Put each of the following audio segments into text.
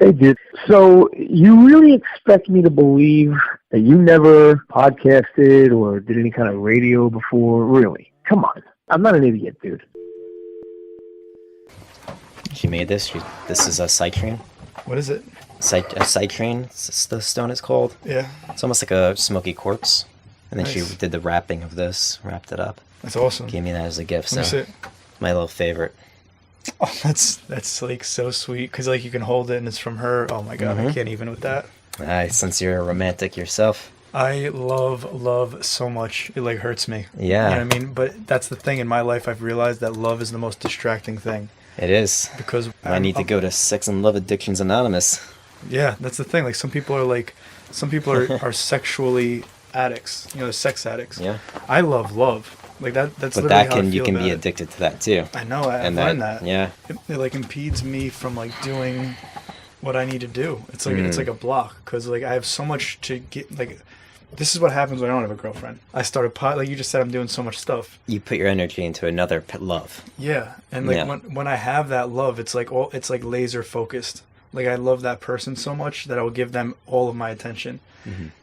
Hey, dude. So you really expect me to believe that you never podcasted or did any kind of radio before? Really? Come on. I'm not an idiot, dude. She made this. This is a citrine. What is it? A citrine, the stone is called. Yeah. It's almost like a smoky quartz. And then Nice. she did the wrapping of this, wrapped it up. That's awesome. Gave me that as a gift. Let me So see it. my little favorite. Oh, that's like so sweet because like you can hold it and it's from her. Oh my god, I can't even with that. Since you're a romantic yourself. I love so much. It like hurts me. Yeah. You know what I mean? But that's the thing in my life. I've realized that love is the most distracting thing It is. because I need to go to Sex and Love Addictions Anonymous. Yeah, that's the thing. Like some people are sexually addicts. You know, sex addicts. Yeah. I love love. Like that's But literally that how I you feel can about be it. addicted to that too. I know. I've learned that. Yeah. It like impedes me from like doing what I need to do. It's like it's like a block because like I have so much to get. Like this is what happens when I don't have a girlfriend. I started like you just said, I'm doing so much stuff. You put your energy into another love. Yeah, and like Yeah. when I have that love, it's like laser focused. Like I love that person so much that I will give them all of my attention.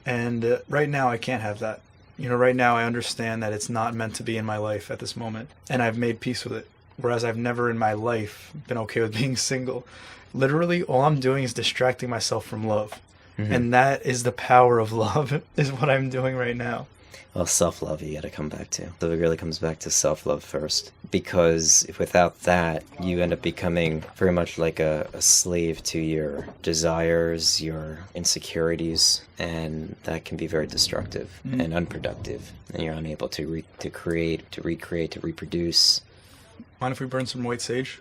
And right now I can't have that. You know, right now I understand that it's not meant to be in my life at this moment, and I've made peace with it. Whereas I've never in my life been okay with being single. Literally, all I'm doing is distracting myself from love. And that is the power of love, is what I'm doing right now. Well, self-love you got to come back to. So it really comes back to self-love first. Because without that, you end up becoming very much like a slave to your desires, your insecurities, and that can be very destructive and unproductive. And you're unable to create, to recreate, to reproduce. Mind if we burn some white sage?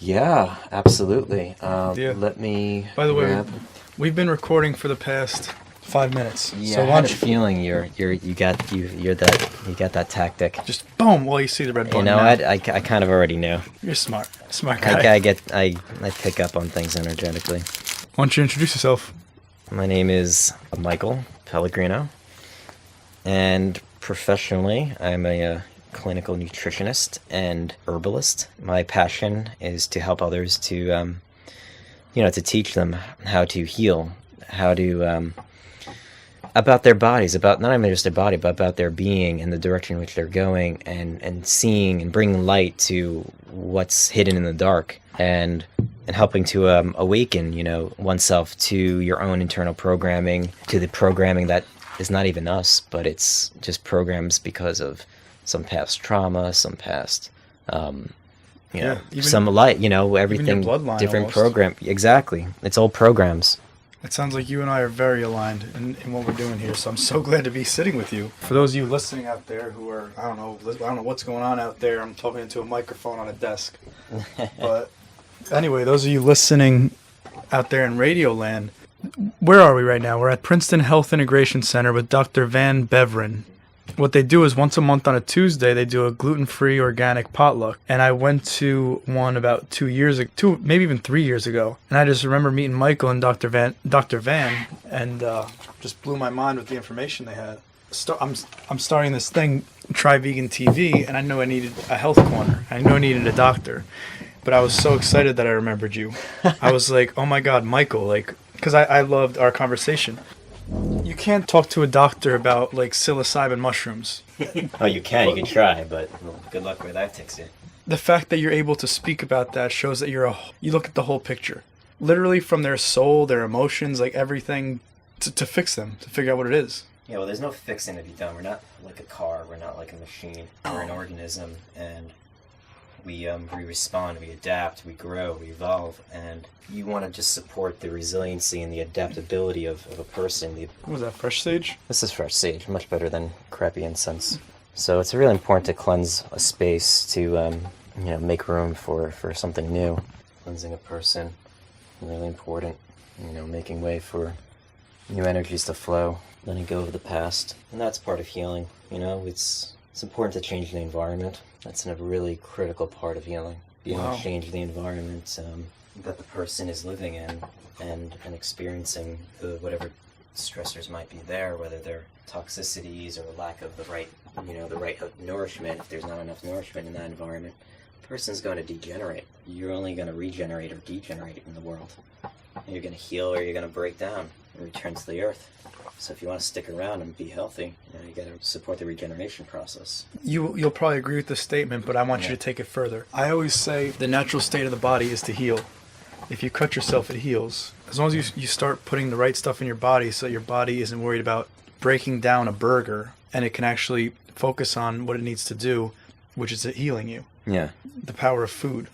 Yeah, absolutely. Yeah. Let me By the way, grab... we've been recording for the past 5 minutes. Yeah, So I why had a don't you feeling you got that tactic. just boom? Well, you see the red button. You know, now. I kind of already knew. You're smart guy. I pick up on things energetically. Why don't you introduce yourself? My name is Michael Pellegrino, and professionally, I'm a clinical nutritionist and herbalist. My passion is to help others to, to teach them how to heal, how to about their bodies, about not even just their body, but about their being and the direction in which they're going, and seeing and bringing light to what's hidden in the dark, and helping to awaken, oneself to your own internal programming, to the programming that is not even us, but it's just programs because of some past trauma, some past, even- some light, everything, bloodline different almost. program. Exactly. It's all programs. It sounds like you and I are very aligned in what we're doing here, so I'm so glad to be sitting with you. For those of you listening out there who are, I don't know what's going on out there. I'm talking into a microphone on a desk. But anyway, those of you listening out there in Radio Land, where are we right now? We're at Princeton Health Integration Center with Dr. Van Beveren. What they do is once a month on a Tuesday, they do a gluten-free organic potluck. And I went to one about 2 years ago, maybe even 3 years ago. And I just remember meeting Michael and Dr. Van, and just blew my mind with the information they had. I'm starting this thing, Try Vegan TV, and I knew I needed a health corner. I knew I needed a doctor. But I was so excited that I remembered you. I was like, oh my God, Michael, because I loved our conversation. You can't talk to a doctor about like psilocybin mushrooms. Oh, you can try, but good luck where that takes you. The fact that you're able to speak about that shows that you look at the whole picture. Literally from their soul, their emotions, like everything to fix them, to figure out what it is. Yeah, well, there's no fixing to be done. We're not like a car. We're not like a machine. We're an organism, and we respond, we adapt, we grow, we evolve, and you want to just support the resiliency and the adaptability of a person. What was that, fresh sage? This is fresh sage, much better than crappy incense. So it's really important to cleanse a space to, make room for something new. Cleansing a person, really important. Making way for new energies to flow, letting go of the past, and that's part of healing. It's important to change the environment. That's a really critical part of healing. You don't change the environment that the person is living in and experiencing whatever stressors might be there, whether they're toxicities or lack of the right nourishment. If there's not enough nourishment in that environment, the person's going to degenerate. You're only going to regenerate or degenerate in the world. You're going to heal or you're going to break down and return to the earth. So if you want to stick around and be healthy, you got to support the regeneration process. You'll probably agree with this statement, but I want you to take it further. I always say the natural state of the body is to heal. If you cut yourself, it heals. As long as you start putting the right stuff in your body so that your body isn't worried about breaking down a burger and it can actually focus on what it needs to do, which is healing you. Yeah. The power of food,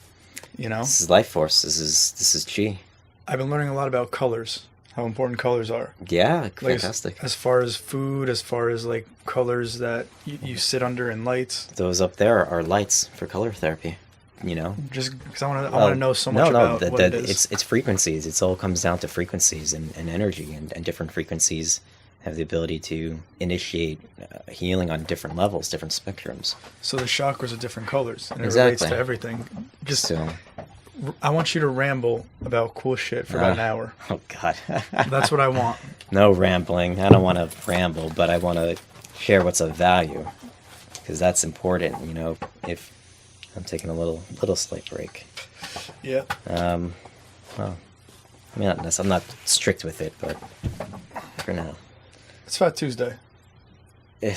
you know? This is life force. This is chi. I've been learning a lot about colors, how important colors are. Yeah, fantastic. Like as far as food, as far as like colors that you sit under and lights. Those up there are lights for color therapy. You know, just because I want to know so much about what it is. It's frequencies. It all comes down to frequencies and energy, and different frequencies have the ability to initiate healing on different levels, different spectrums. So the chakras are different colors, and it Exactly. relates to everything. Just So, I want you to ramble about cool shit for about an hour. oh God, That's what I want. no rambling. I don't want to ramble, but I want to share what's of value, because that's important. You know, if I'm taking a little slight break. Yeah. Well, I mean, I'm not strict with it, but for now. It's Fat Tuesday. Eh,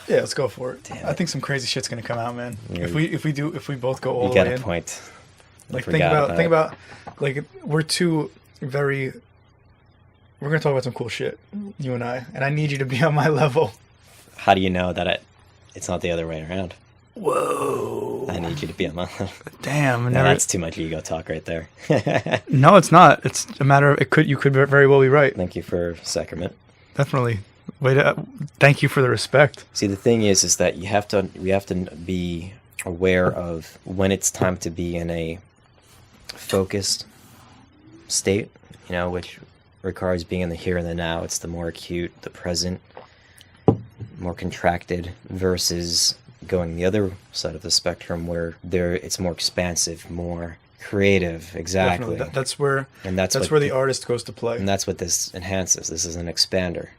Yeah, let's go for it. Damn I it. think some crazy shit's gonna come out, man. Yeah. If we both go all you the got way a in. point. I Like forgot think about like we're two very. We're gonna talk about some cool shit, you and I need you to be on my level. How do you know that it's not the other way around? Whoa. I need you to be on my level. Damn. No, Never, that's too much ego talk right there. no, it's not. It's a matter of you could very well be right. Thank you for sacrament. Definitely. Thank you for the respect. See, the thing is that we have to be aware of when it's time to be in a focused state, you know, which requires being in the here and the now. It's the more acute, the present, more contracted, versus going the other side of the spectrum where it's more expansive, more creative. Exactly. Definitely. That's where that's where the artist goes to play. And that's what this enhances. This is an expander,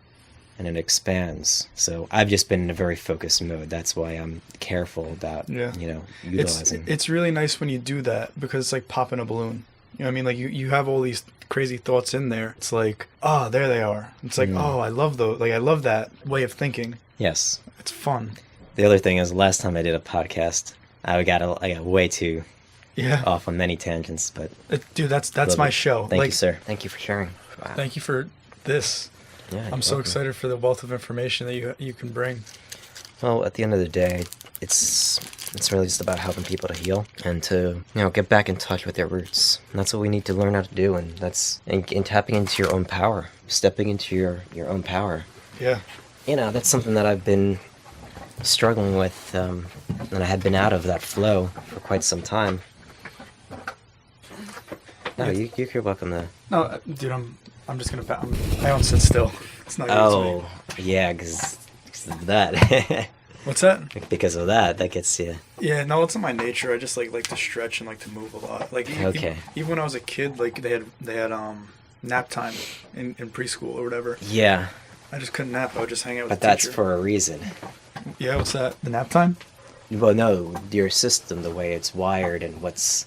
and it expands. So I've just been in a very focused mode. That's why I'm careful about, utilizing. It's really nice when you do that, because it's like popping a balloon. You know what I mean? Like you have all these crazy thoughts in there. It's like, oh, there they are. It's like, oh, I love those. Like I love that way of thinking. Yes. It's fun. The other thing is, last time I did a podcast, I got way too off on many tangents. But dude, that's my show. Thank you, sir. Thank you for sharing. Wow. Thank you for this. Yeah, I'm so excited for the wealth of information that you can bring. Well, at the end of the day, it's really just about helping people to heal and to get back in touch with their roots. And that's what we need to learn how to do, and that's in tapping into your own power, stepping into your own power. Yeah. That's something that I've been struggling with, and I had been out of that flow for quite some time. No, you're welcome to. No, dude, I'm just gonna. I don't sit still. It's not. Oh, yeah, because of that. What's that? Because of that gets you. Yeah, no, it's in my nature. I just like to stretch and like to move a lot. Like okay. Even when I was a kid, like they had nap time in preschool or whatever. Yeah. I just couldn't nap. I would just hang out with the teacher. But that's for a reason. Yeah, what's that? The nap time? Well, no, your system, the way it's wired, and what's,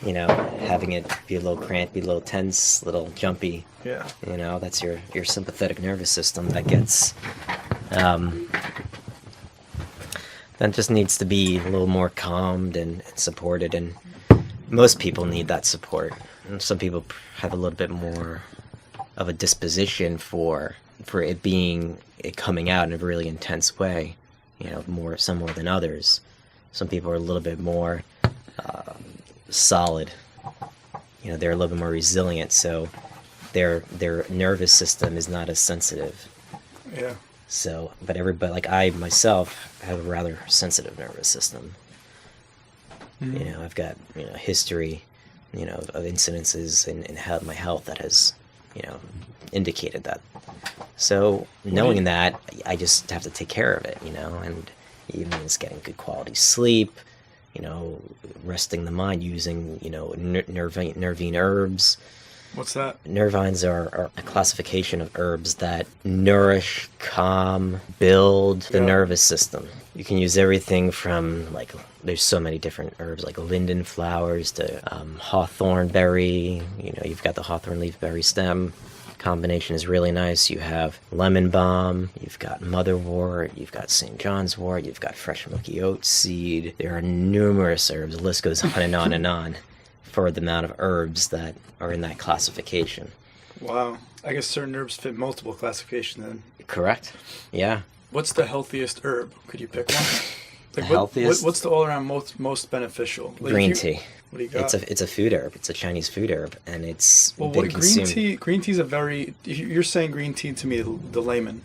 having it be a little cramped, be a little tense, a little jumpy. Yeah. That's your sympathetic nervous system that gets, that just needs to be a little more calmed and supported, and most people need that support. And some people have a little bit more of a disposition for it coming out in a really intense way, some more than others. Some people are a little bit more solid, they're a little bit more resilient, so their nervous system is not as sensitive. Yeah. So, but everybody, like I myself, have a rather sensitive nervous system. Mm-hmm. I've got history, of incidences in my health that has, indicated that. So knowing that, I just have to take care of it, and it means getting good quality sleep, resting the mind, using, nervine herbs, What's that? Nervines are a classification of herbs that nourish, calm, build the nervous system. You can use everything from, like, there's so many different herbs, like linden flowers to hawthorn berry. You know, you've got the hawthorn leaf berry stem. Combination is really nice. You have lemon balm, you've got motherwort, you've got St. John's wort, you've got fresh milky oat seed. There are numerous herbs. The list goes on and on and on for the amount of herbs that are in that classification. Wow. I guess certain herbs fit multiple classifications then. Correct. Yeah. What's the healthiest herb? Could you pick one? Like Healthiest? What's the all-around most beneficial? Like Green tea. What do you got? It's a food herb. It's a Chinese food herb, and it's been green consumed. tea? Green tea is a very. You're saying green tea to me, the layman.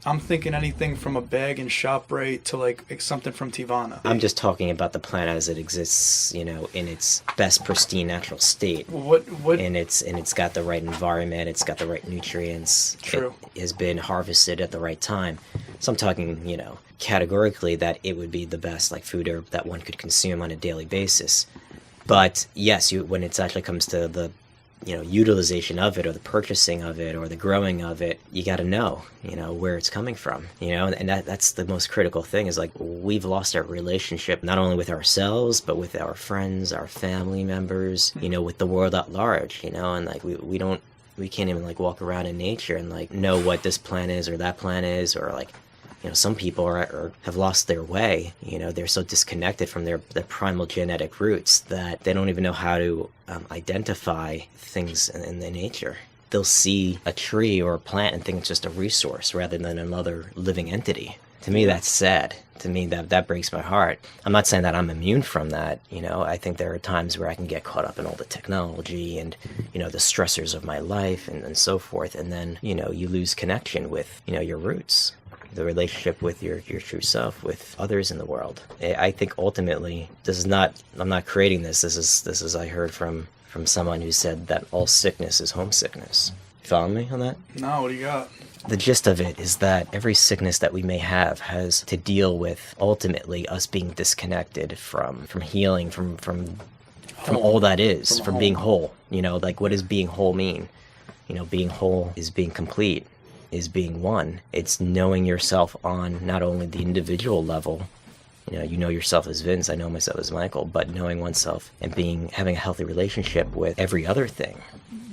I'm thinking anything from a bag in ShopRite to like something from Tivana. I'm just talking about the plant as it exists, you know, in its best pristine natural state. What? And it's got the right environment. It's got the right nutrients. True. It has been harvested at the right time. So I'm talking, you know, categorically that it would be the best like food herb that one could consume on a daily basis. But yes, when it actually comes to the, you know, utilization of it or the purchasing of it or the growing of it, you got to know, you know, where it's coming from, you know, and that's the most critical thing is like we've lost our relationship not only with ourselves, but with our friends, our family members, you know, with the world at large, you know, and like we can't even like walk around in nature and like know what this plant is or that plant is or like, you know, some people have lost their way. You know, they're so disconnected from their primal genetic roots that they don't even know how to identify things in the nature. They'll see a tree or a plant and think it's just a resource rather than another living entity. To me, that's sad. To me, that breaks my heart. I'm not saying that I'm immune from that. You know, I think there are times where I can get caught up in all the technology and, you know, the stressors of my life and so forth. And then, you know, you lose connection with, you know, your roots. The relationship with your true self, with others in the world. I think ultimately, I'm not creating this. This is I heard from someone who said that all sickness is homesickness. You follow me on that? No, what do you got? The gist of it is that every sickness that we may have has to deal with ultimately us being disconnected from healing, from all that is, from being whole. You know, like what does being whole mean? You know, being whole is being complete. Is being one. It's knowing yourself on not only the individual level, you know yourself as Vince, I know myself as Michael, but knowing oneself and having a healthy relationship with every other thing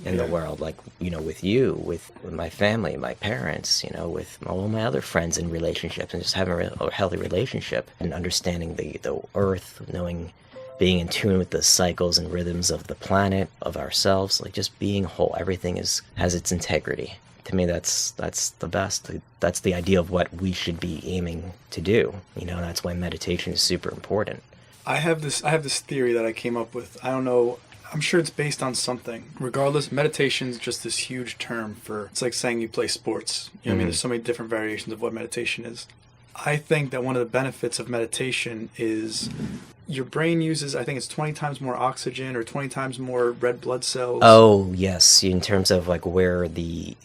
in the world, like, you know, with you, with my family, my parents, you know, with all my other friends in relationships, and just having a healthy relationship and understanding the earth, being in tune with the cycles and rhythms of the planet, of ourselves, like just being whole. Everything has its integrity. To me, that's the best. That's the idea of what we should be aiming to do. You know, that's why meditation is super important. I have this theory that I came up with. I don't know. I'm sure it's based on something. Regardless, meditation is just this huge term for. It's like saying you play sports. You know what I mean? There's so many different variations of what meditation is. I think that one of the benefits of meditation is your brain uses, I think it's 20 times more oxygen or 20 times more red blood cells. Oh, yes. In terms of like where the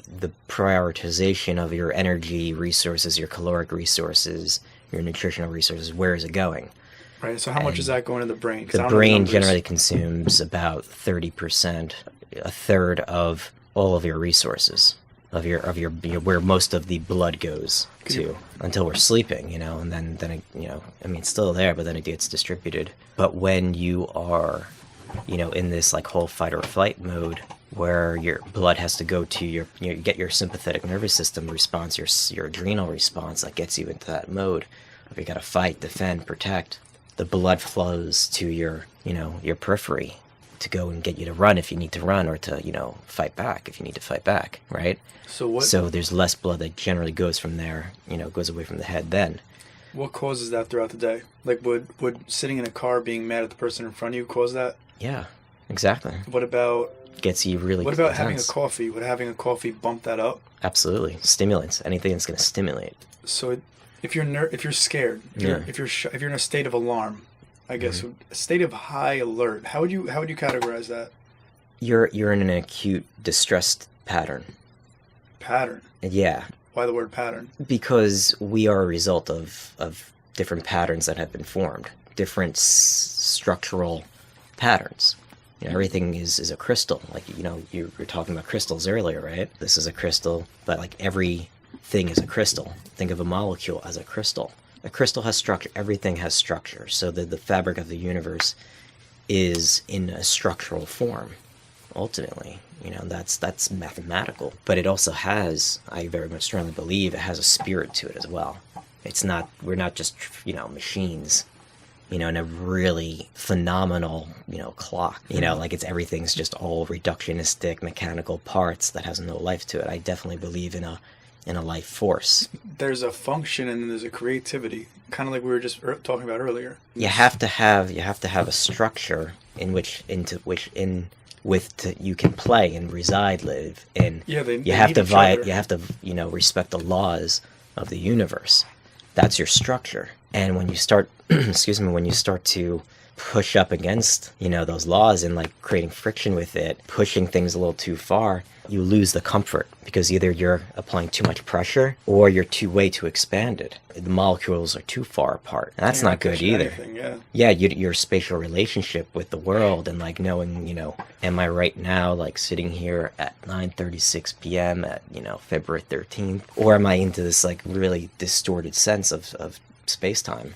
prioritization of your energy resources, your caloric resources, your nutritional resources, where is it going? Right. So how much is that going to the brain? The brain generally consumes about 30%, a third of all of your resources. Of your where most of the blood goes to until we're sleeping, you know, and then it, you know, I mean, it's still there, but then it gets distributed. But when you are, you know, in this like whole fight or flight mode where your blood has to go to you get your sympathetic nervous system response, your adrenal response that gets you into that mode of you got to fight, defend, protect. The blood flows to your periphery to go and get you to run if you need to run, or to, you know, fight back if you need to fight back, right? So there's less blood that generally goes from there, you know, goes away from the head then. What causes that throughout the day? Like, would sitting in a car being mad at the person in front of you cause that? Yeah, exactly. What about... Gets you really What about intense. having a coffee? Would having a coffee bump that up? Absolutely. Stimulants. Anything that's going to stimulate. So if you're scared, if you're in a state of alarm, I guess, a state of high alert, how would you categorize that? You're in an acute distressed pattern. Pattern? Yeah. Why the word pattern? Because we are a result of different patterns that have been formed, different structural patterns. You know, everything is a crystal. Like, you know, you were talking about crystals earlier, right? This is a crystal, but like everything is a crystal. Think of a molecule as a crystal. A crystal has structure. Everything has structure. So the fabric of the universe is in a structural form, ultimately. You know, that's mathematical. But it also has, I very much strongly believe, it has a spirit to it as well. It's not, we're not just, you know, machines, you know, in a really phenomenal, you know, clock. You know, like everything's just all reductionistic mechanical parts that has no life to it. I definitely believe in a life force. There's a function and then there's a creativity, kind of like we were just talking about earlier. You have to have a structure you can play and reside, live, and yeah, you have to you know, respect the laws of the universe. That's your structure. And when you start when you start to push up against, you know, those laws and like creating friction with it, pushing things a little too far, you lose the comfort, because either you're applying too much pressure or you're way too expanded. The molecules are too far apart. And that's not good either. Your spatial relationship with the world and like knowing, you know, am I right now like sitting here at 9:36 p.m. at, you know, February 13th, or am I into this like really distorted sense of space-time?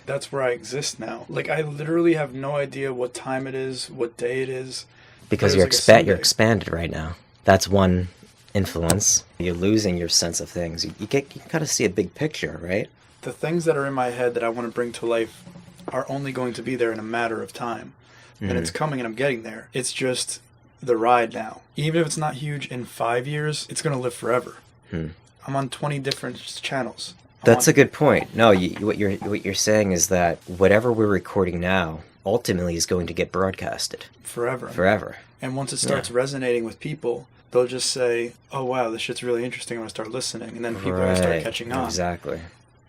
That's where I exist now. Like, I literally have no idea what time it is, what day it is. Because you're expanded right now. That's one influence. You're losing your sense of things. You gotta see a big picture, right? The things that are in my head that I want to bring to life are only going to be there in a matter of time. And it's coming and I'm getting there. It's just the ride now. Even if it's not huge in 5 years, it's going to live forever. I'm on 20 different channels. That's a good point. No, what you're saying is that whatever we're recording now ultimately is going to get broadcasted forever. And once it starts resonating with people, they'll just say, "Oh wow, this shit's really interesting. I'm gonna start listening," and then people are gonna start catching on. Exactly.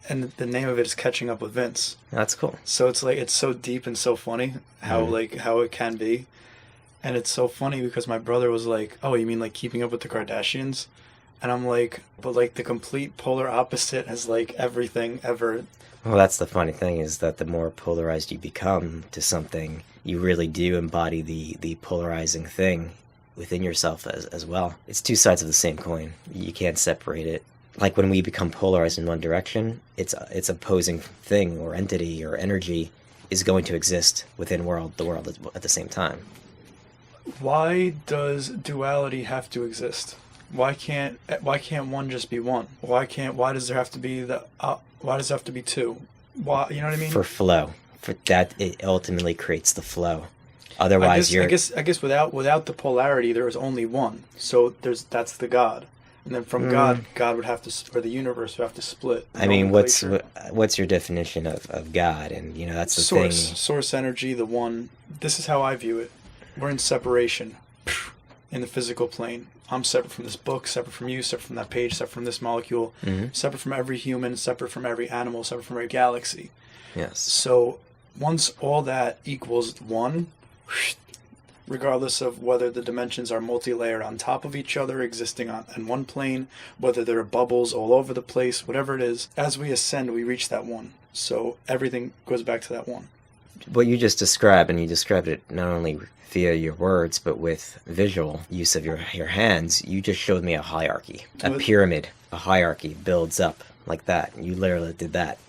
And the name of it is Catching Up with Vince. That's cool. So it's like, it's so deep and so funny how how it can be, and it's so funny because my brother was like, "Oh, you mean like Keeping Up with the Kardashians?" And I'm like, but like the complete polar opposite as like everything ever. Well, that's the funny thing, is that the more polarized you become to something, you really do embody the polarizing thing within yourself as well. It's two sides of the same coin. You can't separate it. Like when we become polarized in one direction, it's opposing thing or entity or energy is going to exist within the world at the same time. Why does duality have to exist? Why can't one just be one? Why does there have to be why does it have to be two? Why, you know what I mean? For flow. For that, it ultimately creates the flow. Otherwise, I guess without the polarity, there is only one. So that's the God, and then from God would have to, or the universe would have to split. I mean, what's your definition of God? And you know, that's the thing. Source energy, the one. This is how I view it. We're in separation in the physical plane. I'm separate from this book, separate from you, separate from that page, separate from this molecule, separate from every human, separate from every animal, separate from every galaxy. Yes. So once all that equals one, regardless of whether the dimensions are multi-layered on top of each other, existing on one plane, whether there are bubbles all over the place, whatever it is, as we ascend, we reach that one. So everything goes back to that one. What you just described, and you described it not only via your words, but with visual use of your hands, you just showed me a hierarchy, a pyramid. A hierarchy builds up like that. You literally did that.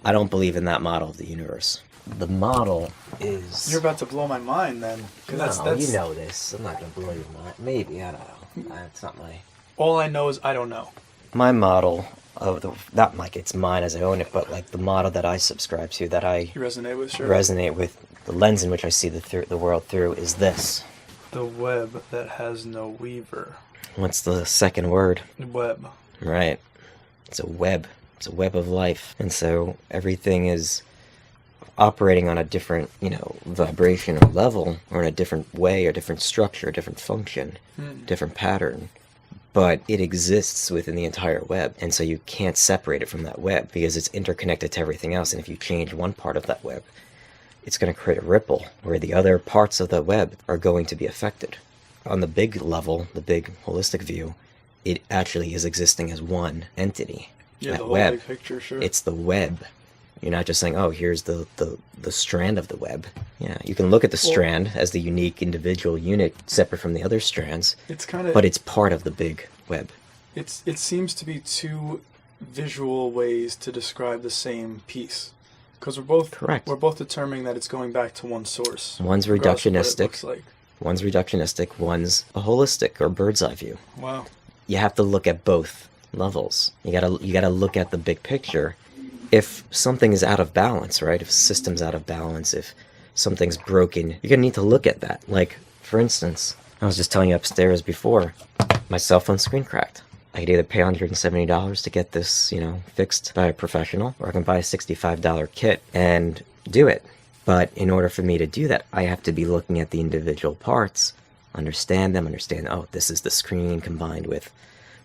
I don't believe in that model of the universe. The model is... You're about to blow my mind then. No, that's... you know this. I'm not going to blow your mind. Maybe, I don't know. It's not my... All I know is I don't know. My model of not like it's mine as I own it, but like the model that I subscribe to, that I resonate with, the lens in which I see the world through is this. The web that has no weaver. What's the second word? Web. Right. It's a web. It's a web of life. And so everything is operating on a different, you know, vibration or level, or in a different way, or different structure, different function, different pattern. But it exists within the entire web, and so you can't separate it from that web because it's interconnected to everything else. And if you change one part of that web, it's going to create a ripple where the other parts of the web are going to be affected. On the big level, the big holistic view, it actually is existing as one entity. Yeah, that the whole web. big picture, sure. It's the web You're not just saying, oh, here's the strand of the web. Yeah, you can look at the strand as the unique individual unit separate from the other strands, but it's part of the big web. It seems to be two visual ways to describe the same piece. Because we're both determining that it's going back to one source. One's reductionistic. One's reductionistic. One's a holistic or bird's eye view. Wow. You have to look at both levels. You gotta look at the big picture. If something is out of balance, right? If a system's out of balance, if something's broken, you're gonna need to look at that. Like, for instance, I was just telling you upstairs before, my cell phone screen cracked. I could either pay $170 to get this, fixed by a professional, or I can buy a $65 kit and do it. But in order for me to do that, I have to be looking at the individual parts, understand them, oh, this is the screen combined with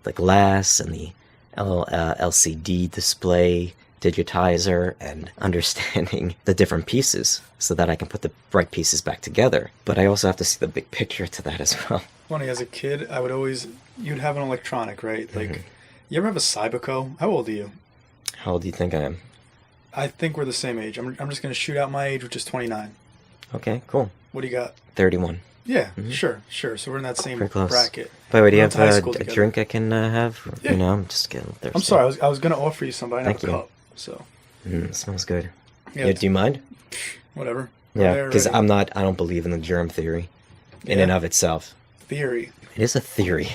the glass and the LCD display digitizer, and understanding the different pieces so that I can put the right pieces back together. But I also have to see the big picture to that as well. Funny, as a kid, you'd have an electronic, right? Like, you ever have a Cyberco? How old are you? How old do you think I am? I think we're the same age. I'm just going to shoot out my age, which is 29. Okay, cool. What do you got? 31. Yeah, sure. So we're in that same bracket. By the way, do you have a drink I can have? Yeah. I'm just getting thirsty. I'm sorry, I was going to offer you some, but I didn't have a cup. So. It smells good. Yeah, do you mind? Whatever. Yeah, because I don't believe in the germ theory in and of itself. Theory. It is a theory.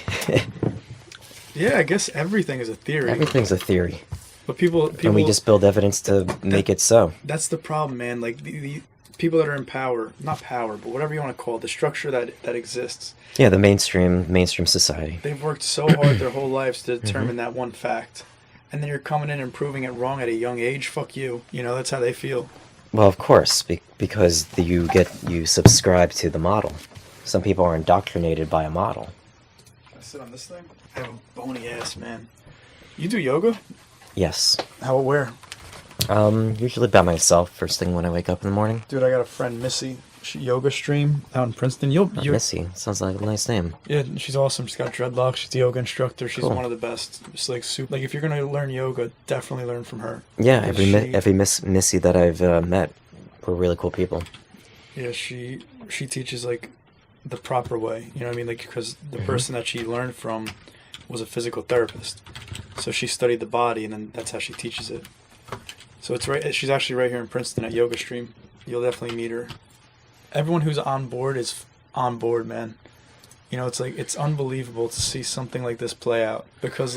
Yeah, I guess everything is a theory. Everything's a theory. But people and we just build evidence to make it so. That's the problem, man. Like, the people that are in power, not power, but whatever you want to call it, the structure that exists. Yeah, the mainstream society. They've worked so hard their whole lives to determine that one fact. And then you're coming in and proving it wrong at a young age. Fuck you. That's how they feel. Well, of course, because you subscribe to the model. Some people are indoctrinated by a model. I sit on this thing? I have a bony ass, man. You do yoga? Yes. How, where? Usually by myself, first thing when I wake up in the morning. Dude, I got a friend, Missy. She yoga stream out in Princeton. Missy, sounds like a nice name. Yeah, she's awesome. She's got dreadlocks. She's a yoga instructor. She's cool. One of the best. It's like super. Like, if you're gonna learn yoga, definitely learn from her. Yeah, every Missy that I've met were really cool people. Yeah, she teaches like the proper way. You know what I mean? Like, because the person that she learned from was a physical therapist, so she studied the body, and then that's how she teaches it. So it's right. She's actually right here in Princeton at Yoga Stream. You'll definitely meet her. Everyone who's on board is on board, man. It's like, it's unbelievable to see something like this play out, because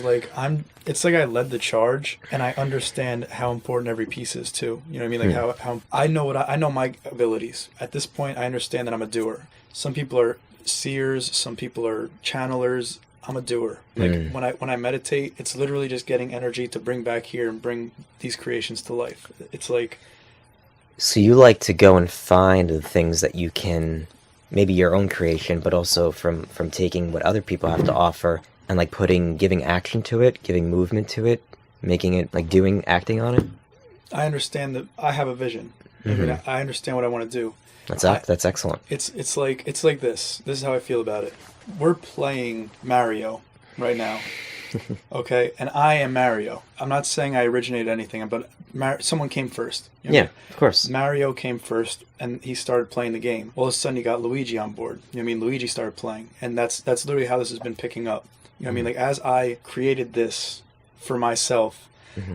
it's like I led the charge, and I understand how important every piece is too. You know what I mean? Like how I know my abilities. At this point, I understand that I'm a doer. Some people are seers, some people are channelers. I'm a doer. Like, when I meditate, it's literally just getting energy to bring back here and bring these creations to life. It's like. So you like to go and find the things that you can, maybe your own creation, but also from taking what other people have to offer and like giving action to it, giving movement to it, making it like acting on it. I understand that I have a vision. I understand what I want to do. That's excellent. It's like this. This is how I feel about it. We're playing Mario right now. Okay, and I am Mario. I'm not saying I originated anything, but someone came first. Yeah, of course. Mario came first, and he started playing the game. All of a sudden, you got Luigi on board. You know what I mean? Luigi started playing, and that's literally how this has been picking up. You know what I mean? Like, as I created this for myself,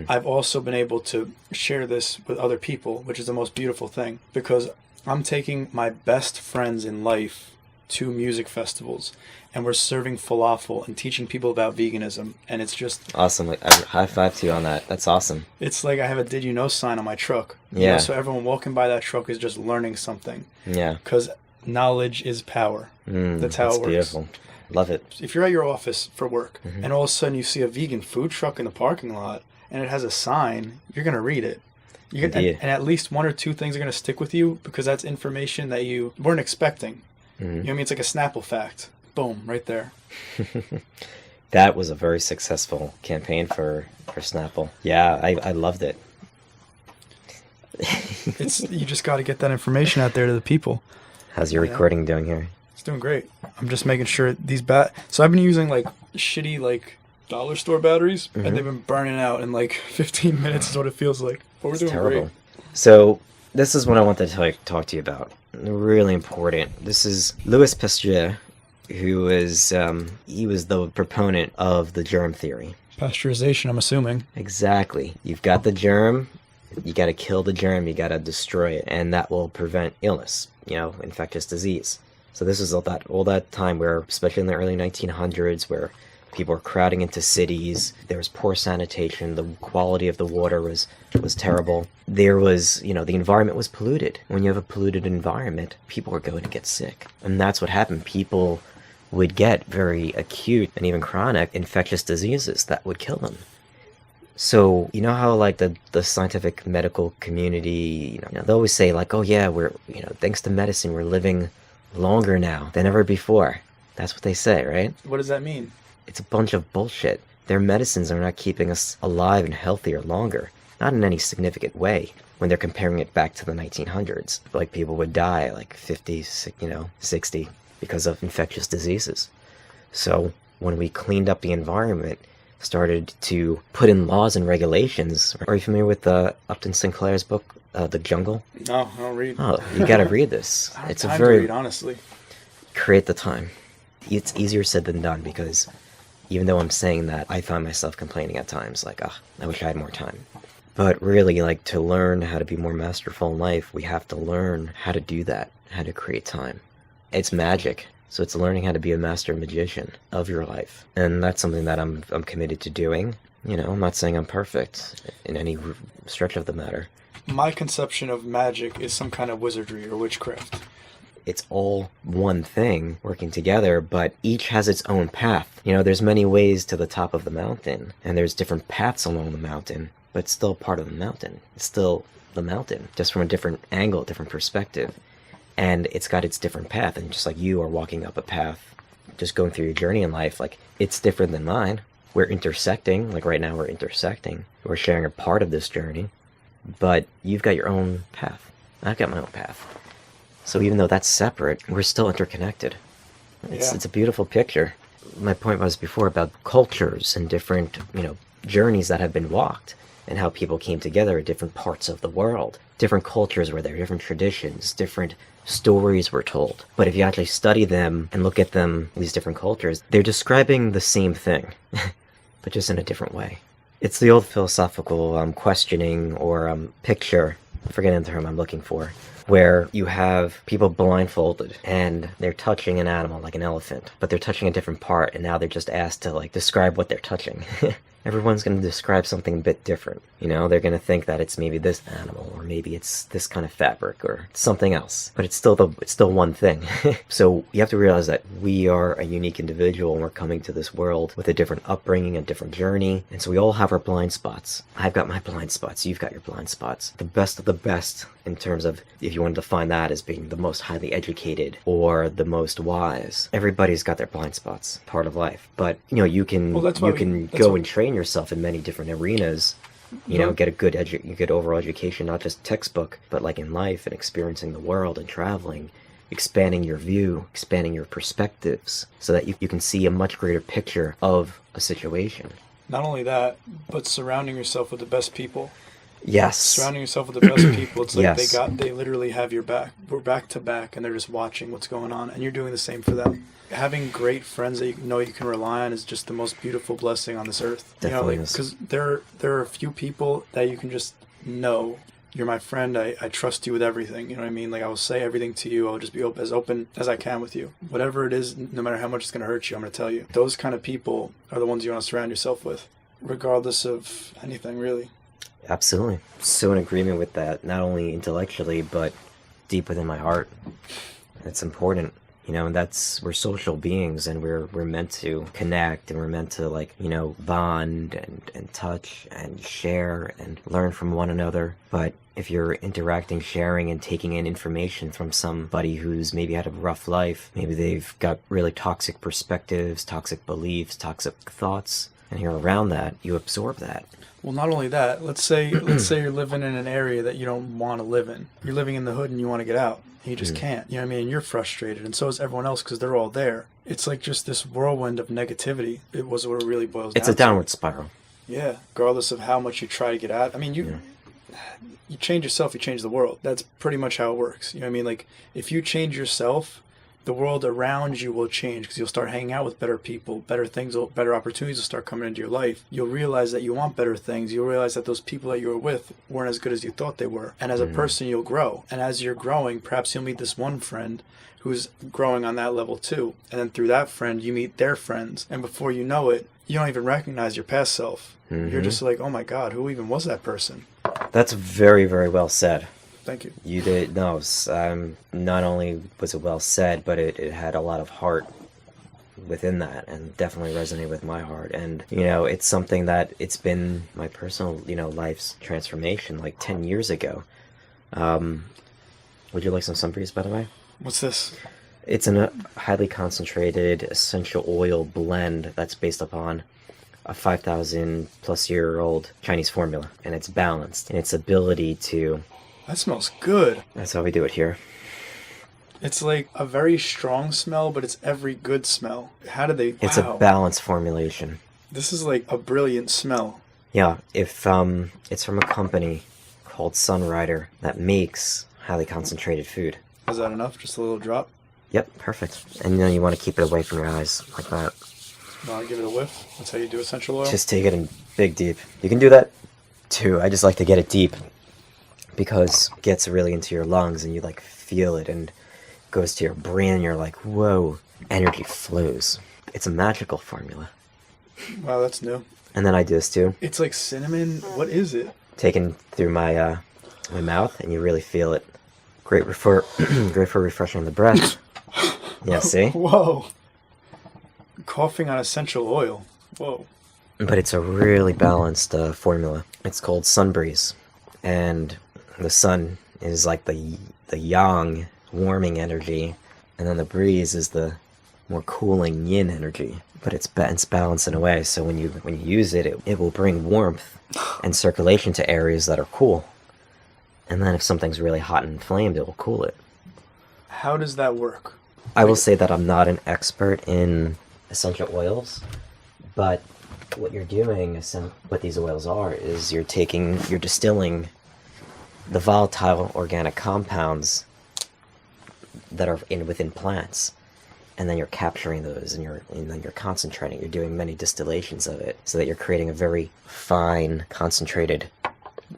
I've also been able to share this with other people, which is the most beautiful thing, because I'm taking my best friends in life to music festivals, and we're serving falafel and teaching people about veganism, and it's just awesome. Like, I high five to you on that. That's awesome. It's like I have a "Did you know" sign on my truck. Yeah. So everyone walking by that truck is just learning something. Yeah. Because knowledge is power. That's how it works. Beautiful. Love it. If you're at your office for work, and all of a sudden you see a vegan food truck in the parking lot, and it has a sign, you're gonna read it. And at least one or two things are gonna stick with you, because that's information that you weren't expecting. You know what I mean? It's like a Snapple fact. Boom, right there. That was a very successful campaign for Snapple. Yeah, I loved it. You just got to get that information out there to the people. How's your recording doing here? It's doing great. I'm just making sure these So I've been using like shitty like dollar store batteries, and they've been burning out in like 15 minutes is what it feels like. But we're It's doing terrible. great. So this is what I want to talk to you about. Really important. This is Louis Pasteur, who is he was the proponent of the germ theory. Pasteurization, I'm assuming. Exactly. You've got the germ, you got to kill the germ, you got to destroy it, and that will prevent illness, infectious disease. So this is all that time where, especially in the early 1900s, where people were crowding into cities, there was poor sanitation, the quality of the water was terrible. There was, the environment was polluted. When you have a polluted environment, people were going to get sick. And that's what happened. People would get very acute and even chronic infectious diseases that would kill them. So, you know how like the scientific medical community, they always say like, oh yeah, we're, thanks to medicine, we're living longer now than ever before. That's what they say, right? What does that mean? It's a bunch of bullshit. Their medicines are not keeping us alive and healthier longer. Not in any significant way when they're comparing it back to the 1900s. Like people would die like 50, 60 because of infectious diseases. So when we cleaned up the environment, started to put in laws and regulations. Are you familiar with Upton Sinclair's book, The Jungle? No, I don't read. Oh, you gotta read this. I don't It's have a time very to read, honestly. Create the time. It's easier said than done because even though I'm saying that, I find myself complaining at times like, I wish I had more time. But really, like, to learn how to be more masterful in life, we have to learn how to do that, how to create time. It's magic. So it's learning how to be a master magician of your life. And that's something that I'm committed to doing. I'm not saying I'm perfect in any stretch of the matter. My conception of magic is some kind of wizardry or witchcraft. It's all one thing working together, but each has its own path. There's many ways to the top of the mountain, and there's different paths along the mountain, but it's still part of the mountain. It's still the mountain, just from a different angle, different perspective. And it's got its different path, and just like you are walking up a path, just going through your journey in life, like, it's different than mine. We're intersecting, like right now we're intersecting. We're sharing a part of this journey, but you've got your own path. I've got my own path. So even though that's separate, we're still interconnected. It's a beautiful picture. My point was before about cultures and different, journeys that have been walked, and how people came together at different parts of the world. Different cultures were there, different traditions, different stories were told. But if you actually study them and look at them, these different cultures, they're describing the same thing, but just in a different way. It's the old philosophical questioning or picture, I'm forgetting the term I'm looking for, where you have people blindfolded and they're touching an animal like an elephant, but they're touching a different part, and now they're just asked to like describe what they're touching. Everyone's going to describe something a bit different. They're going to think that it's maybe this animal, or maybe it's this kind of fabric, or something else. But it's still one thing. So you have to realize that we are a unique individual, and we're coming to this world with a different upbringing, a different journey. And so we all have our blind spots. I've got my blind spots. You've got your blind spots. The best of the best in terms of, if you want to define that as being the most highly educated or the most wise. Everybody's got their blind spots, part of life. But you can go and train yourself in many different arenas. Get a good overall education, not just textbook, but like in life and experiencing the world and traveling, expanding your view, expanding your perspectives, so that you can see a much greater picture of a situation. Not only that, but surrounding yourself with the best people. Yes. Surrounding yourself with the best people. It's like Yes. they literally have your back. We're back to back, and they're just watching what's going on, and you're doing the same for them. Having great friends that you can rely on is just the most beautiful blessing on this earth. Definitely Because there are a few people that you can just know. You're my friend. I trust you with everything. You know what I mean? Like, I will say everything to you. I'll just be as open as I can with you. Whatever it is, no matter how much it's going to hurt you, I'm going to tell you. Those kind of people are the ones you want to surround yourself with, regardless of anything, really. Absolutely. So in agreement with that, not only intellectually, but deep within my heart. It's important. And we're social beings, and we're meant to connect, and we're meant to bond and touch and share and learn from one another. But if you're interacting, sharing, and taking in information from somebody who's maybe had a rough life, maybe they've got really toxic perspectives, toxic beliefs, toxic thoughts, and you're around that, you absorb that. Well, not only that, let's say you're living in an area that you don't want to live in. You're living in the hood and you want to get out. And you just can't. You know what I mean? You're frustrated, and so is everyone else because they're all there. It's like just this whirlwind of negativity. It was what it really boils down to. It's a downward spiral. Yeah, regardless of how much you try to get out. I mean, you change yourself, you change the world. That's pretty much how it works. You know what I mean? Like, if you change yourself, the world around you will change because you'll start hanging out with better people, better opportunities will start coming into your life. You'll realize that you want better things. You'll realize that those people that you were with weren't as good as you thought they were. And as a person, you'll grow. And as you're growing, perhaps you'll meet this one friend who's growing on that level too. And then through that friend, you meet their friends. And before you know it, you don't even recognize your past self. You're just like, oh my God, who even was that person? That's very, very well said. Thank you. You did. No, not only was it well said, but it had a lot of heart within that, and definitely resonated with my heart. And, it's something that it's been my personal, life's transformation like 10 years ago. Would you like some sunbreeze, by the way? What's this? It's a highly concentrated essential oil blend that's based upon a 5,000 plus year old Chinese formula, and it's balanced in its ability to... That smells good. That's how we do it here. It's like a very strong smell, but it's every good smell. How do they... It's a balanced formulation. This is like a brilliant smell. Yeah, if it's from a company called Sunrider that makes highly concentrated food. Is that enough? Just a little drop? Yep, perfect. And you want to keep it away from your eyes, like that. Want to give it a whiff? That's how you do essential oil? Just take it in big deep. You can do that too. I just like to get it deep because it gets really into your lungs and you like feel it and goes to your brain and you're like, whoa, energy flows. It's a magical formula. Wow, that's new. And then I do this too. It's like cinnamon. What is it? Taken through my my mouth and you really feel it. Great for refreshing the breath. Yeah, see? Whoa. Coughing on essential oil. Whoa. But it's a really balanced formula. It's called Sunbreeze. And the sun is like the yang, warming energy. And then the breeze is the more cooling yin energy. But it's balanced in a way. So when you use it, it will bring warmth and circulation to areas that are cool. And then if something's really hot and inflamed, it will cool it. How does that work? I will say that I'm not an expert in essential oils, but what you're doing, what these oils are, is you're distilling the volatile organic compounds that are within plants, and then you're capturing those, and then you're concentrating. You're doing many distillations of it, so that you're creating a very fine, concentrated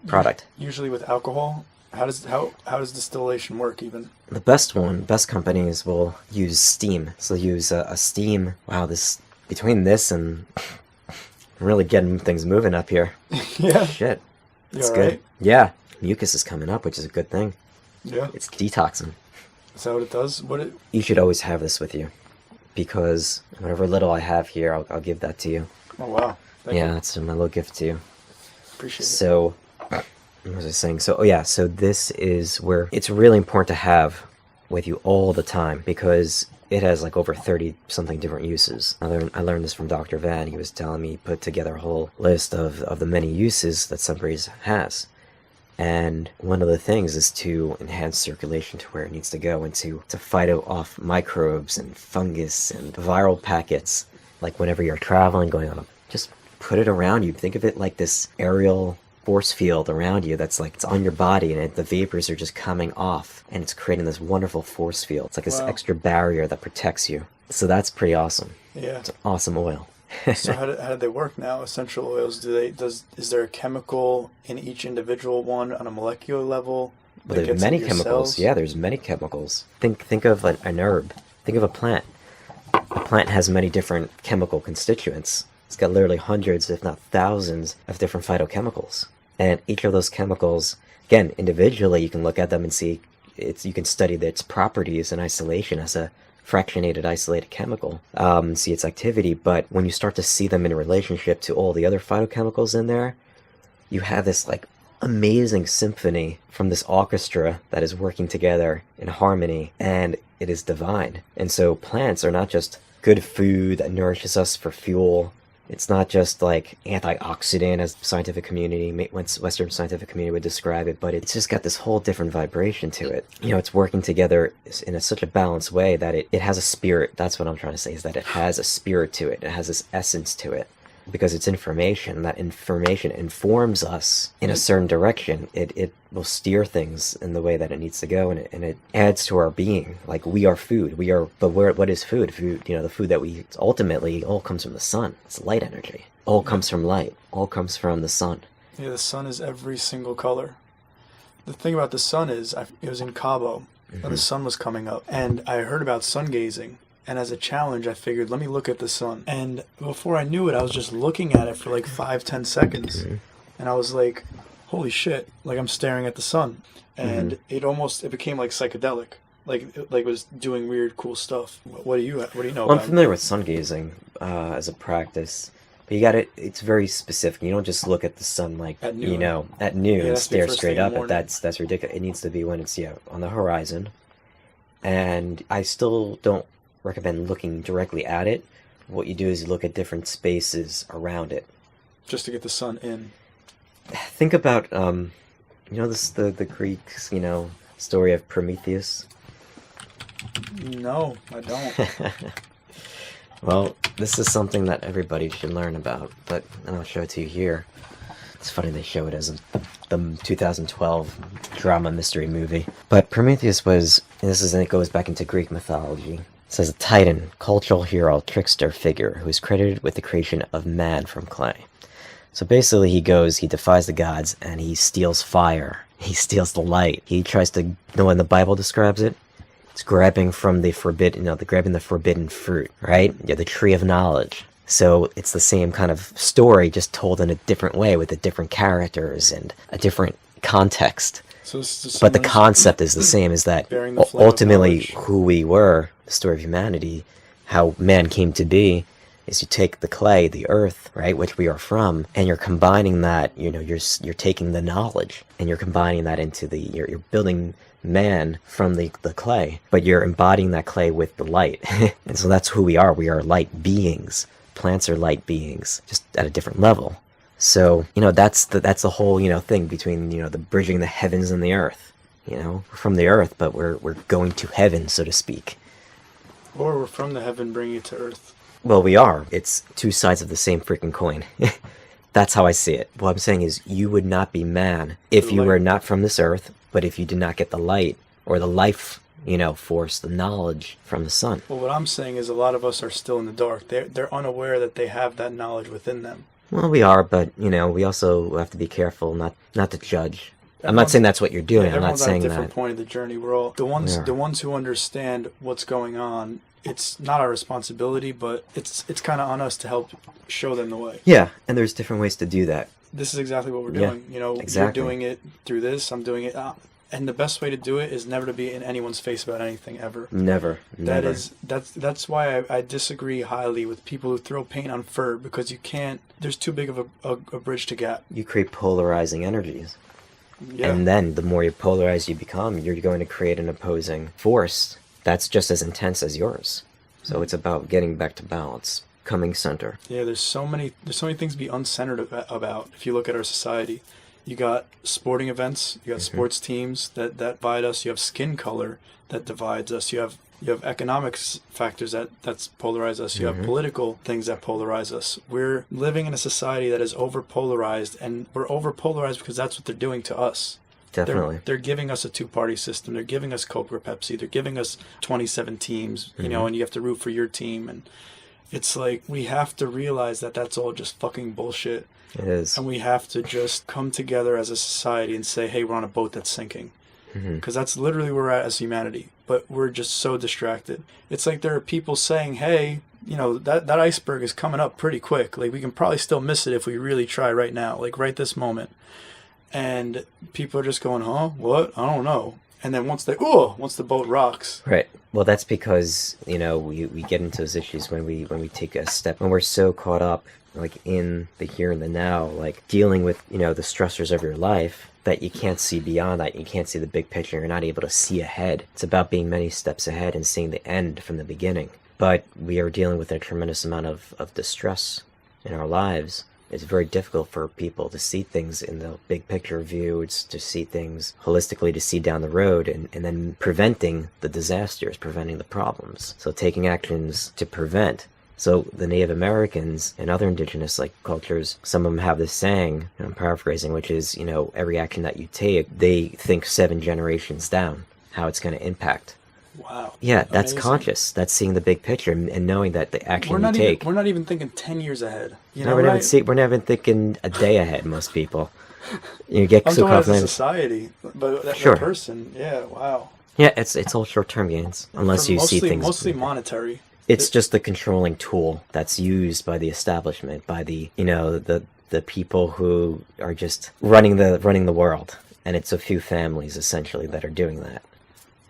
product. Usually with alcohol. How does distillation work even? The best companies will use steam. So they'll use a steam. Wow, between this and I'm really getting things moving up here. Yeah. Shit. That's good. Right? Yeah. Mucus is coming up, which is a good thing. Yeah. It's detoxing. Is that what it does? You should always have this with you, because whatever little I have here, I'll give that to you. Oh wow. Thank you. That's my little gift to you. Appreciate it. So, what was I saying? So this is where it's really important to have with you all the time, because it has like over 30 something different uses. I learned this from Dr. Van. He was telling me, put together a whole list of the many uses that Sunbreeze has. And one of the things is to enhance circulation to where it needs to go, and to fight off microbes and fungus and viral packets. Like whenever you're traveling, just put it around you. Think of it like this aerial force field around you that's like, it's on your body, and the vapors are just coming off, and it's creating this wonderful force field. It's like this extra barrier that protects you. So that's pretty awesome. Yeah. It's an awesome oil. So how do they work now? Essential oils, is there a chemical in each individual one on a molecular level? Well, there's many chemicals. Cells? Yeah, there's many chemicals. Think of an herb. Think of a plant. A plant has many different chemical constituents. It's got literally hundreds, if not thousands, of different phytochemicals. And each of those chemicals, again, individually, you can look at them and see, you can study its properties in isolation as a fractionated, isolated chemical, see its activity. But when you start to see them in relationship to all the other phytochemicals in there, you have this like amazing symphony from this orchestra that is working together in harmony, and it is divine. And so plants are not just good food that nourishes us for fuel. It's not just like antioxidant, as the scientific community, Western scientific community would describe it, but it's just got this whole different vibration to it. It's working together in such a balanced way that it has a spirit. That's what I'm trying to say, is that it has a spirit to it. It has this essence to it because it's information. That information informs us in a certain direction. It will steer things in the way that it needs to go, and it adds to our being. Like, we are food. What is food? Food, the food that we eat ultimately all comes from the sun. It's light energy. All comes from light. All comes from the sun. Yeah, the sun is every single color. The thing about the sun is, it was in Cabo, and the sun was coming up, and I heard about sun gazing. And as a challenge, I figured, let me look at the sun. And before I knew it, I was just looking at it for like 5-10 seconds. And I was like, holy shit, like I'm staring at the sun. And it became like psychedelic. Like it was doing weird, cool stuff. What do you know Well, about I'm familiar with sun gazing as a practice. But it's very specific. You don't just look at the sun like, at noon. At noon and stare straight up. But That's ridiculous. It needs to be when it's, on the horizon. And I still don't recommend looking directly at it. What you do is you look at different spaces around it. Just to get the sun in. Think about, the Greeks, story of Prometheus. No, I don't. Well, this is something that everybody should learn about, but I'll show it to you here. It's funny they show it as the 2012 drama mystery movie. But Prometheus it goes back into Greek mythology. It says a titan, cultural hero, trickster figure who is credited with the creation of man from clay. So basically he defies the gods, and he steals fire. He steals the light. He tries to, when the Bible describes it, it's grabbing from the forbidden, grabbing the forbidden fruit, right? Yeah, the tree of knowledge. So it's the same kind of story, just told in a different way with the different characters and a different context. But the concept is the same, is that ultimately who we were, the story of humanity, how man came to be, is you take the clay, the earth, right, which we are from, and you're combining that, you're taking the knowledge, and you're combining that into you're building man from the clay, but you're embodying that clay with the light. And so that's who we are. We are light beings. Plants are light beings, just at a different level. So, that's the whole, thing between, the bridging the heavens and the earth. We're from the earth, but we're going to heaven, so to speak. Or we're from the heaven bringing it to earth. Well, we are. It's two sides of the same freaking coin. That's how I see it. What I'm saying is, you would not be man if you were not from this earth, but if you did not get the light or the life, force, the knowledge from the sun. Well, what I'm saying is a lot of us are still in the dark. They're unaware that they have that knowledge within them. Well, we are, but, we also have to be careful not to judge. I'm not saying that's what you're doing. I'm not saying that. Everyone's at a different point of the journey. We're all the ones who understand what's going on. It's not our responsibility, but it's kind of on us to help show them the way. Yeah, and there's different ways to do that. This is exactly what we're doing. Exactly. You're doing it through this. I'm doing it. And the best way to do it is never to be in anyone's face about anything ever. Never. That's why I disagree highly with people who throw paint on fur, because you can't. There's too big of a bridge to gap. You create polarizing energies. Yeah. And then the more polarized you become, you're going to create an opposing force that's just as intense as yours. So it's about getting back to balance, coming center. Yeah, there's so many things to be uncentered about. If you look at our society, you got sporting events, you got sports teams that divide us. You have skin color that divides us. You have economics factors that's polarize us. You have political things that polarize us. We're living in a society that is over-polarized, and we're over-polarized because that's what they're doing to us. Definitely. They're giving us a two-party system. They're giving us Coke or Pepsi. They're giving us 27 teams, and you have to root for your team. And it's like, we have to realize that that's all just fucking bullshit. It is. And we have to just come together as a society and say, hey, we're on a boat that's sinking. Because that's literally where we're at as humanity. But we're just so distracted. It's like there are people saying, hey, that iceberg is coming up pretty quick. Like, we can probably still miss it if we really try right now, like right this moment. And people are just going, huh? What? I don't know. And then once the boat rocks. Right. Well, that's because, we get into those issues when we take a step, when we're so caught up, like, in the here and the now, like dealing with, the stressors of your life, that you can't see beyond that. You can't see the big picture. You're not able to see ahead. It's about being many steps ahead and seeing the end from the beginning. But we are dealing with a tremendous amount of distress in our lives. It's very difficult for people to see things in the big picture view. It's to see things holistically, to see down the road, and then preventing the disasters, preventing the problems. So taking actions to prevent So the Native Americans and other indigenous like cultures, some of them have this saying, and I'm paraphrasing, which is, every action that you take, they think 7 generations down, how it's going to impact. Wow. Yeah, that's Amazing. conscious. That's seeing the big picture and knowing that the action We're not you take. We're not even thinking 10 years ahead. No, we're not even thinking a day ahead. Most people, you get I'm so talking as a confident. society, but that Sure. person, yeah, wow. Yeah, it's all short-term gains unless you see things. Mostly monetary. It's just the controlling tool that's used by the establishment, by the the people who are just running the world, and it's a few families essentially that are doing that.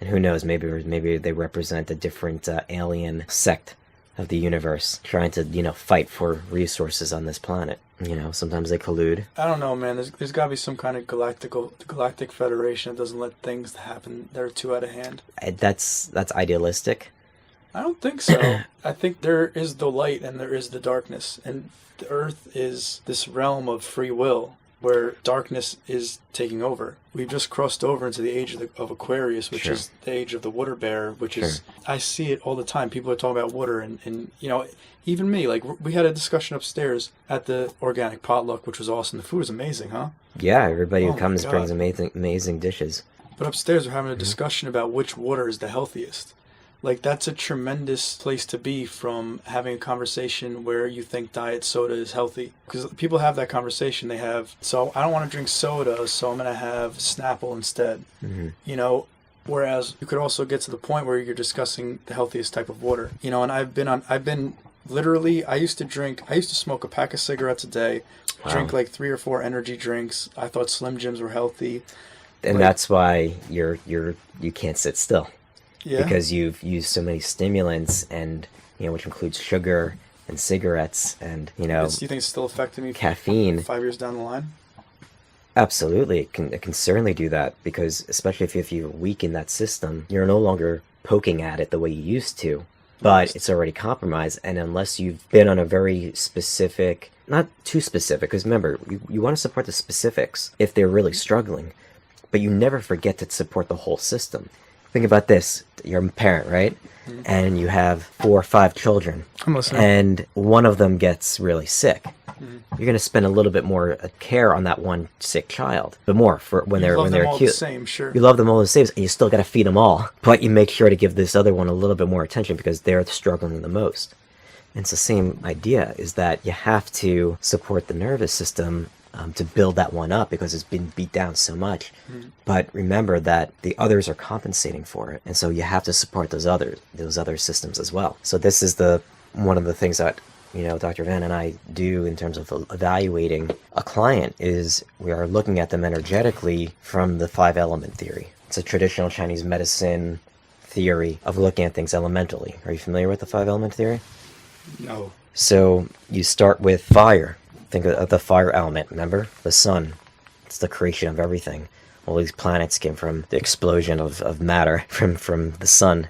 And who knows, maybe they represent a different alien sect of the universe trying to, fight for resources on this planet. Sometimes they collude. I don't know, man. There's got to be some kind of galactic federation that doesn't let things happen that are too out of hand. That's idealistic. I don't think so. I think there is the light and there is the darkness. And the Earth is this realm of free will where darkness is taking over. We've just crossed over into the age of Aquarius, which Sure. is the age of the water bear, which Sure. is, I see it all the time. People are talking about water and even me, like we had a discussion upstairs at the organic potluck, which was awesome. The food was amazing, huh? Yeah, everybody Oh who my comes God. brings amazing dishes. But upstairs we're having a discussion about which water is the healthiest. Like, that's a tremendous place to be from having a conversation where you think diet soda is healthy. Because people have that conversation. They have, so I don't want to drink soda, so I'm going to have Snapple instead. Mm-hmm. Whereas you could also get to the point where you're discussing the healthiest type of water. And I've been literally, I used to smoke a pack of cigarettes a day, Wow. drink like 3 or 4 energy drinks. I thought Slim Jims were healthy. And that's why you can't sit still. Yeah. Because you've used so many stimulants, and which includes sugar and cigarettes, and Do you think it's still affecting me caffeine. 5 years down the line? Absolutely, it can certainly do that, because especially if you weaken that system, you're no longer poking at it the way you used to, but it's already compromised. And unless you've been on a very specific, not too specific, because remember, you want to support the specifics if they're really struggling, but you never forget to support the whole system. Think about this. You're a parent, right? Mm-hmm. And you have 4 or 5 children. I'm listening. And one of them gets really sick. Mm-hmm. You're going to spend a little bit more care on that one sick child, but more for when they're all cute. The same, sure. You love them all the same, and you still got to feed them all. But you make sure to give this other one a little bit more attention because they're struggling the most. And it's the same idea, is that you have to support the nervous system to build that one up because it's been beat down so much. Mm-hmm. But remember that the others are compensating for it, and so you have to support those other systems as well. So this is one of the things that Dr. Van and I do in terms of evaluating a client is we are looking at them energetically from the 5-element theory. It's a traditional Chinese medicine theory of looking at things elementally. Are you familiar with the 5-element theory? No. So you start with fire. Think of the fire element, remember? The sun. It's the creation of everything. All these planets came from the explosion of matter from the sun.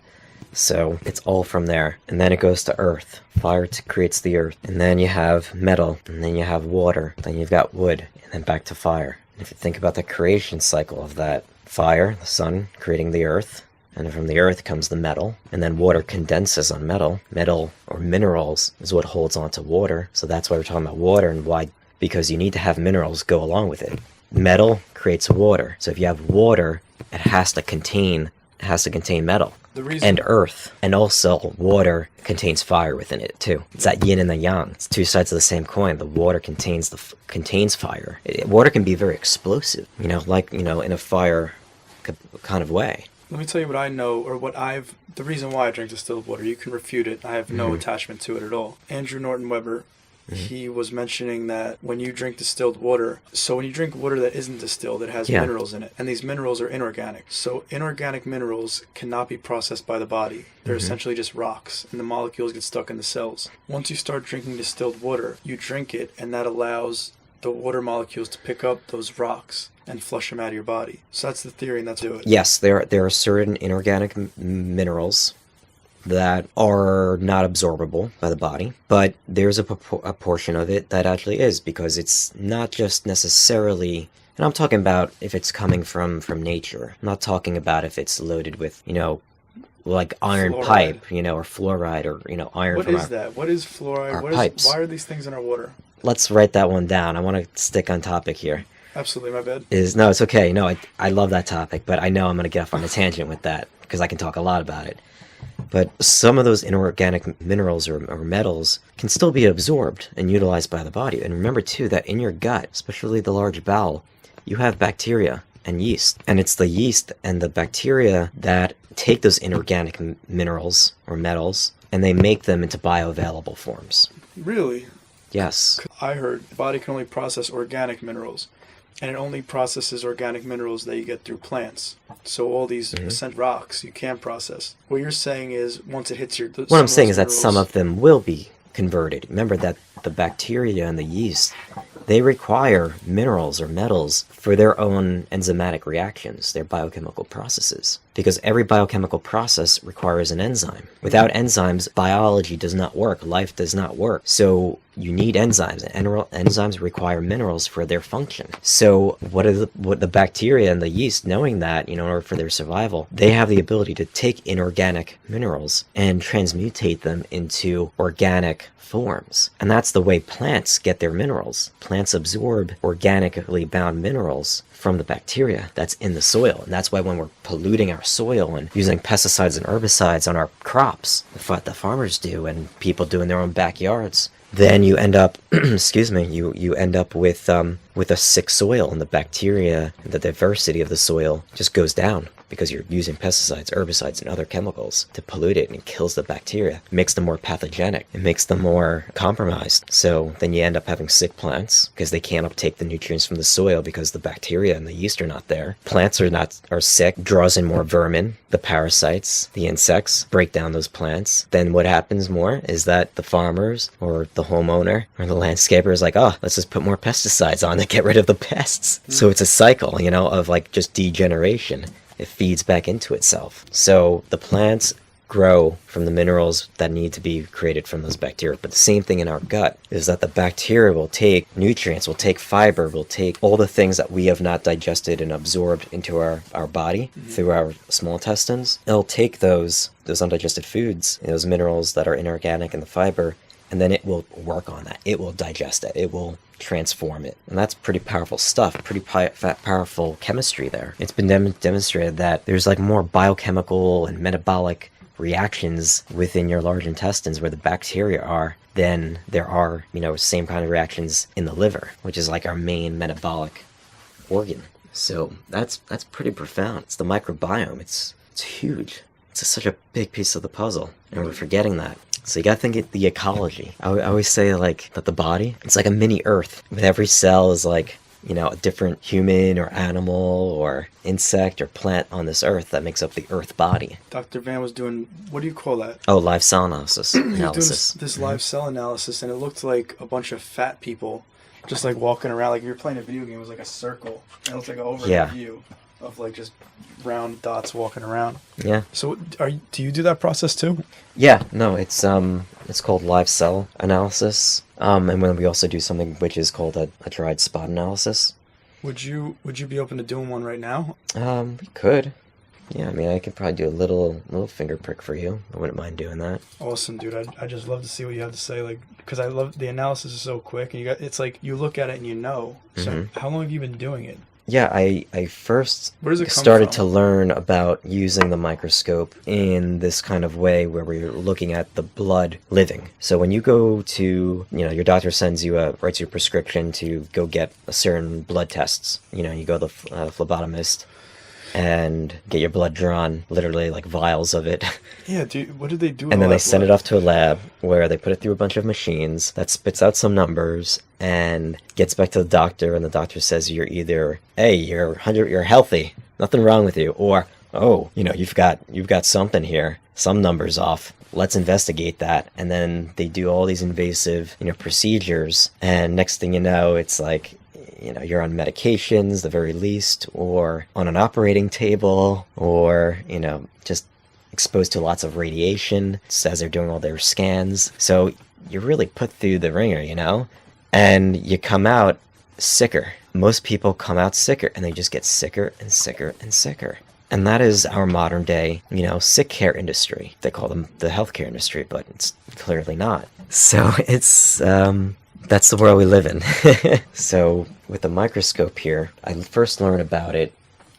So it's all from there. And then it goes to earth. Fire creates the earth. And then you have metal. And then you have water. Then you've got wood. And then back to fire. And if you think about the creation cycle of that, fire, the sun, creating the earth. And from the earth comes the metal, and then water condenses on metal. Metal, or minerals, is what holds on to water. So that's why we're talking about water, and why, because you need to have minerals go along with it. Metal creates water. So if you have water, it has to contain metal. And earth. And also water contains fire within it too. It's that yin and the yang. It's 2 sides of the same coin. The water contains fire. Water can be very explosive, in a fire kind of way. Let me tell you what I know, or the reason why I drink distilled water. You can refute it. I have no attachment to it at all. Andrew Norton Webber, he was mentioning that when you drink distilled water, so when you drink water that isn't distilled, it has minerals in it. And these minerals are inorganic. So inorganic minerals cannot be processed by the body. They're essentially just rocks, and the molecules get stuck in the cells. Once you start drinking distilled water, you drink it, and that allows the water molecules to pick up those rocks and flush them out of your body. So that's the theory, and that's it. Yes, there are certain inorganic minerals that are not absorbable by the body, but there's a portion of it that actually is, because it's not just necessarily, and I'm talking about if it's coming from nature. I'm not talking about if it's loaded with, like iron Fluoride. pipe, or fluoride, or iron What from is that? What is fluoride? our pipes. Why are these things in our water? Let's write that one down. I want to stick on topic here. Absolutely, my bad. No, it's okay. No, I love that topic, but I know I'm going to get off on a tangent with that because I can talk a lot about it. But some of those inorganic minerals or metals can still be absorbed and utilized by the body. And remember, too, that in your gut, especially the large bowel, you have bacteria and yeast. And it's the yeast and the bacteria that take those inorganic minerals or metals and they make them into bioavailable forms. Really? Yes. I heard the body can only process organic minerals, and it only processes organic minerals that you get through plants. So all these essential rocks you can't process. What you're saying is once it hits your... What I'm saying is that some of them will be converted. Remember that the bacteria and the yeast, they require minerals or metals for their own enzymatic reactions, their biochemical processes. Because every biochemical process requires an enzyme. Without enzymes, biology does not work, life does not work. So you need enzymes, and enzymes require minerals for their function. So what the bacteria and the yeast, knowing that, in order for their survival, they have the ability to take inorganic minerals and transmutate them into organic forms. And that's the way plants get their minerals. Plants absorb organically bound minerals from the bacteria that's in the soil. And that's why when we're polluting our soil and using pesticides and herbicides on our crops, the farmers do and people do in their own backyards, then you end up, you end up with a sick soil, and the bacteria, the diversity of the soil just goes down because you're using pesticides, herbicides, and other chemicals to pollute it, and it kills the bacteria. It makes them more pathogenic. It makes them more compromised. So then you end up having sick plants because they can't uptake the nutrients from the soil because the bacteria and the yeast are not there. Plants are sick, draws in more vermin, the parasites, the insects break down those plants. Then what happens more is that the farmers or the homeowner or the landscaper is like, let's just put more pesticides on to get rid of the pests. So it's a cycle, of like just degeneration. It feeds back into itself. So the plants grow from the minerals that need to be created from those bacteria. But the same thing in our gut is that the bacteria will take nutrients, will take fiber, will take all the things that we have not digested and absorbed into our body through our small intestines. It'll take those undigested foods, those minerals that are inorganic in the fiber, and then it will work on that. It will digest it. It will transform it. And that's pretty powerful stuff, pretty powerful chemistry there. It's been demonstrated that there's like more biochemical and metabolic reactions within your large intestines where the bacteria are than there are, same kind of reactions in the liver, which is like our main metabolic organ. So that's pretty profound. It's the microbiome. It's huge. It's such a big piece of the puzzle, and we're forgetting that. So you gotta think of the ecology. I always say that the body, it's like a mini Earth. With every cell is like, a different human or animal or insect or plant on this Earth that makes up the Earth body. Dr. Van was doing, what do you call that? Oh, live cell analysis. He was doing this live cell analysis, and it looked like a bunch of fat people just like walking around. Like if you're playing a video game, it was like a circle. And it looked like an overhead view of like just round dots walking around. Yeah. So do you do that process too? Yeah, no, it's called live cell analysis. And then we also do something which is called a dried spot analysis. Would you be open to doing one right now? We could. Yeah, I mean, I could probably do a little finger prick for you. I wouldn't mind doing that. Awesome, dude. I just love to see what you have to say, like, because I love the analysis is so quick, and it's like you look at it and you know. So how long have you been doing it? Yeah, I first started to learn about using the microscope in this kind of way where we're looking at the blood living. So when you go to, your doctor writes you a prescription to go get a certain blood tests. You go to the phlebotomist and get your blood drawn, literally like vials of it. Yeah, dude, what do they do? And then they send it off to a lab where they put it through a bunch of machines that spits out some numbers and gets back to the doctor, and the doctor says you're either, hey, you're healthy, nothing wrong with you, or, oh, you've got something here, some numbers off. Let's investigate that. And then they do all these invasive, procedures, and next thing you know, it's like, you're on medications, the very least, or on an operating table, or, just exposed to lots of radiation as they're doing all their scans. So you're really put through the ringer, and you come out sicker. Most people come out sicker, and they just get sicker and sicker and sicker. And that is our modern day, sick care industry. They call them the healthcare industry, but it's clearly not. So it's, that's the world we live in. So with the microscope here, I first learned about it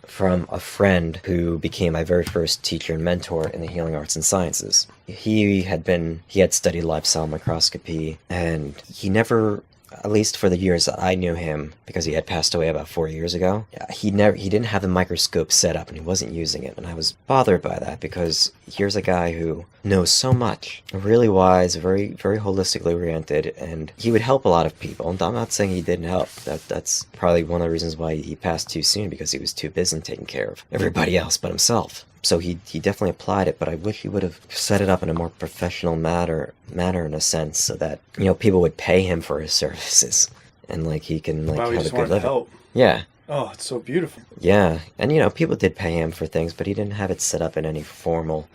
from a friend who became my very first teacher and mentor in the healing arts and sciences. He had studied live cell microscopy, and he never, at least for the years that I knew him, because he had passed away about 4 years ago, he didn't have the microscope set up and he wasn't using it. And I was bothered by that, because here's a guy who knows so much, really wise, very, very holistically oriented, and he would help a lot of people. And I'm not saying he didn't help. That's probably one of the reasons why he passed too soon, because he was too busy taking care of everybody else but himself. So he definitely applied it, but I wish he would have set it up in a more professional manner in a sense, so that, people would pay him for his services, and he can have a good living. Help. Yeah. Oh, it's so beautiful. Yeah, and people did pay him for things, but he didn't have it set up in any formal,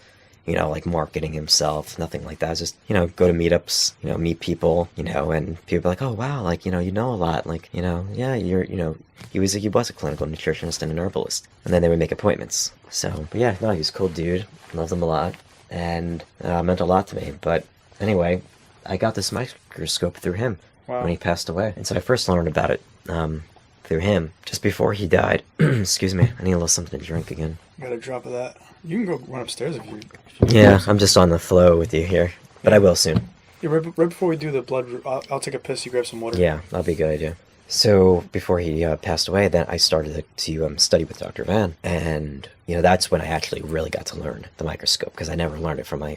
marketing himself, nothing like that. Just, go to meetups, meet people, and people are like, oh wow, you know a lot, yeah, he was a clinical nutritionist and an herbalist, and then they would make appointments. So, but yeah, no, he was a cool dude, loved him a lot, and meant a lot to me. But anyway, I got this microscope through him. Wow. When he passed away, and so I first learned about it through him just before he died. Excuse me, I need a little something to drink again. Got a drop of that. You can go run upstairs if you Yeah, I'm just on the flow with you here, but I will soon. Yeah, right before we do the blood, I'll take a piss. You grab some water. Yeah, that'll be a good idea. So before he passed away, then I started to study with Dr. Van, and that's when I actually really got to learn the microscope, because I never learned it from my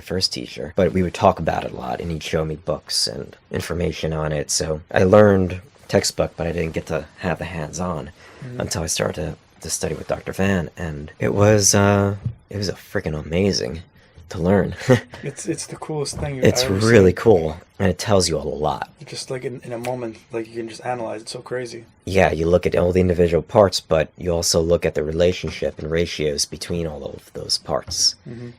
first teacher. But we would talk about it a lot, and he'd show me books and information on it. So I learned textbook, but I didn't get to have the hands-on until I started to study with Dr. Van, and it was a freaking amazing to learn. It's the coolest thing. It's really cool, and it tells you a lot. Just in a moment, you can just analyze. It's so crazy. Yeah, you look at all the individual parts, but you also look at the relationship and ratios between all of those parts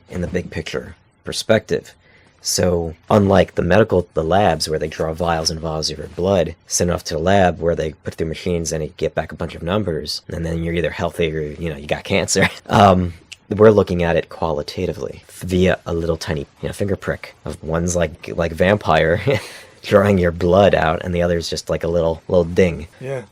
in the big picture perspective. So unlike the labs where they draw vials and vials of your blood, send off to the lab where they put through machines and they get back a bunch of numbers, and then you're either healthy or you got cancer. We're looking at it qualitatively via a little tiny finger prick of one's like vampire drawing your blood out, and the other's just like a little ding. Yeah.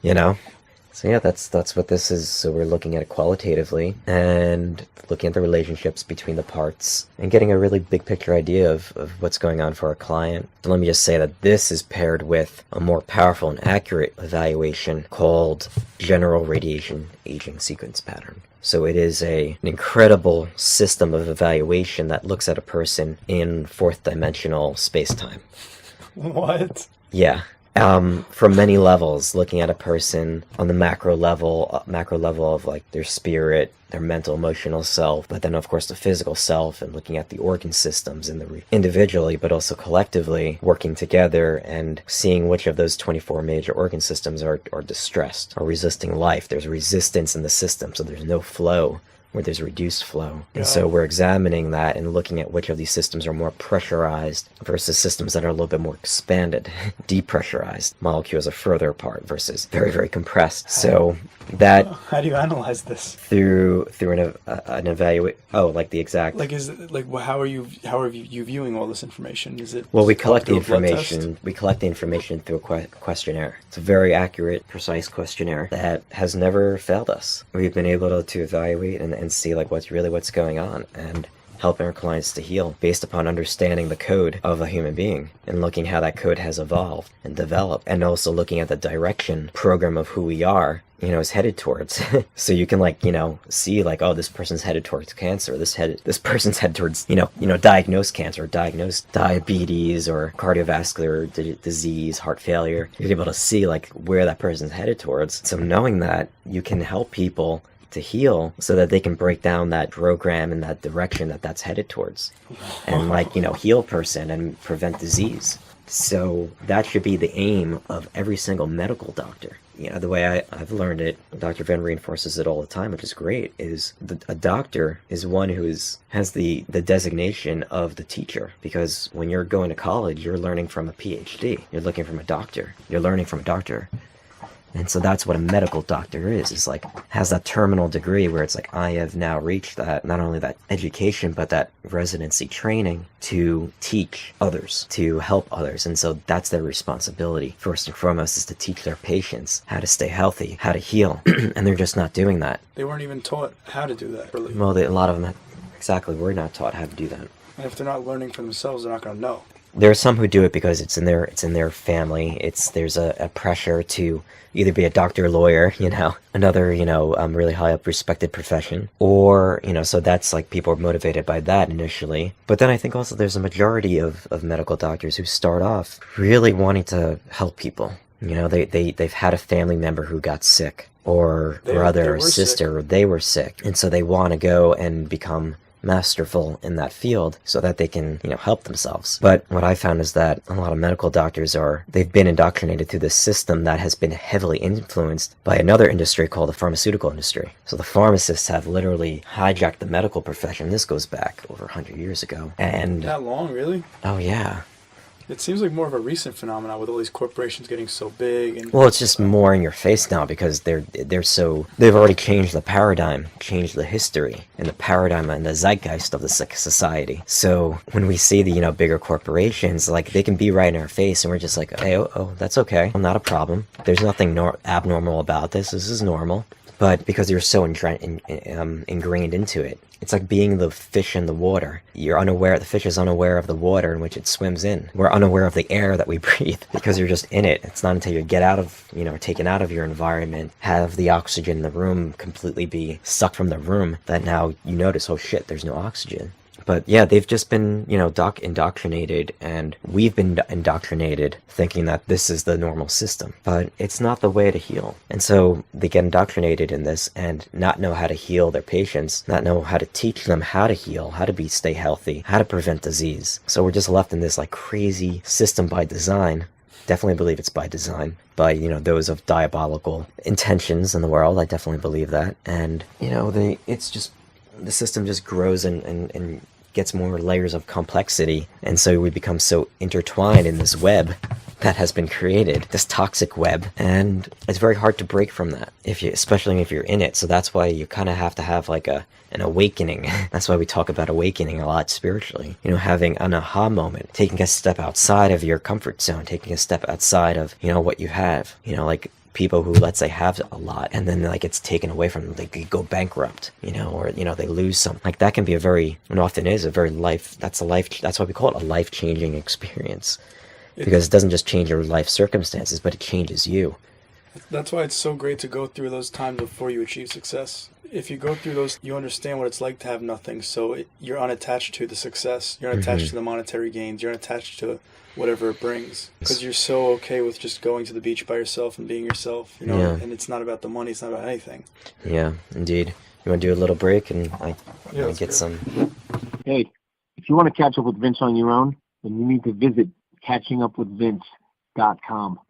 So yeah, that's what this is. So we're looking at it qualitatively and looking at the relationships between the parts and getting a really big picture idea of what's going on for our client. And let me just say that this is paired with a more powerful and accurate evaluation called general radiation aging sequence pattern. So it is an incredible system of evaluation that looks at a person in fourth dimensional space-time. What? Yeah. From many levels, looking at a person on the macro level of their spirit, their mental, emotional self, but then of course the physical self, and looking at the organ systems and individually, but also collectively working together and seeing which of those 24 major organ systems are distressed or resisting life. There's resistance in the system, so there's no flow where there's reduced flow. And so we're examining that and looking at which of these systems are more pressurized versus systems that are a little bit more expanded, depressurized. Molecules are further apart versus very, very compressed. So that... How do you analyze this? Through an evaluate... Oh, like the exact... Is it, how are you viewing all this information? Is it... Well, we collect the information. We collect the information through a questionnaire. It's a very accurate, precise questionnaire that has never failed us. We've been able to evaluate and see what's going on, and helping our clients to heal based upon understanding the code of a human being and looking how that code has evolved and developed, and also looking at the direction program of who we are is headed towards. So you can see oh, this person's headed towards cancer, this person's headed towards diagnosed cancer, diagnosed diabetes or cardiovascular disease, heart failure. You're able to see where that person's headed towards. So knowing that, you can help people to heal so that they can break down that program in that direction that's headed towards, and heal a person and prevent disease. So that should be the aim of every single medical doctor. The way I've learned it, Dr. Van reinforces it all the time, which is great, is a doctor is one who has the designation of the teacher, because when you're going to college, you're learning from a PhD. You're looking from a doctor. You're learning from a doctor. And so that's what a medical doctor is like, has that terminal degree where it's like, I have now reached that, not only that education, but that residency training to teach others, to help others. And so that's their responsibility, first and foremost, is to teach their patients how to stay healthy, how to heal. And they're just not doing that. They weren't even taught how to do that, really. Well, a lot of them, exactly, were not taught how to do that. And if they're not learning for themselves, they're not going to know. There are some who do it because it's in their family. There's a pressure to either be a doctor, lawyer, another, really high up respected profession, or, so that's like people are motivated by that initially. But then I think also there's a majority of medical doctors who start off really wanting to help people. They've had a family member who got sick, or brother or sister, or they were sick. And so they want to go and become masterful in that field so that they can, help themselves. But what I found is that a lot of medical doctors they've been indoctrinated through this system that has been heavily influenced by another industry called the pharmaceutical industry. So the pharmacists have literally hijacked the medical profession. This goes back over 100 years ago. And that long, really? Oh, yeah. It seems like more of a recent phenomenon with all these corporations getting so big. And well, it's just more in your face now because they've already changed the paradigm, changed the history and the paradigm and the zeitgeist of the society. So when we see the bigger corporations, like, they can be right in our face, and we're just like, hey, that's okay, well, not a problem. There's nothing abnormal about this. This is normal. But because you're so ingrained into it, it's like being the fish in the water. The fish is unaware of the water in which it swims in. We're unaware of the air that we breathe because you're just in it. It's not until you get out of, taken out of your environment, have the oxygen in the room completely be sucked from the room, that now you notice, oh shit, there's no oxygen. But yeah, they've just been, indoctrinated, and we've been indoctrinated thinking that this is the normal system. But it's not the way to heal. And so they get indoctrinated in this and not know how to heal their patients, not know how to teach them how to heal, how to stay healthy, how to prevent disease. So we're just left in this like crazy system by design. Definitely believe it's by design, by, those of diabolical intentions in the world. I definitely believe that. And, the system just grows and gets more layers of complexity, and so we become so intertwined in this web that has been created, this toxic web, and it's very hard to break from that, especially if you're in it. So that's why you kind of have to have like an awakening. That's why we talk about awakening a lot spiritually, having an aha moment, taking a step outside of your comfort zone, taking a step outside of what you have, like people who, let's say, have a lot, and then like it's taken away from them, they could go bankrupt, or they lose something. Like, that can be and often is that's why we call it a life-changing experience, because it doesn't just change your life circumstances, but it changes you. That's why it's so great to go through those times before you achieve success. If you go through those, you understand what it's like to have nothing, so you're unattached to the success, you're unattached to the monetary gains, you're unattached to whatever it brings, because you're so okay with just going to the beach by yourself and being yourself, and it's not about the money, it's not about anything. Yeah, indeed. You want to do a little break and I get some... Hey, if you want to catch up with Vince on your own, then you need to visit catchingupwithvince.com.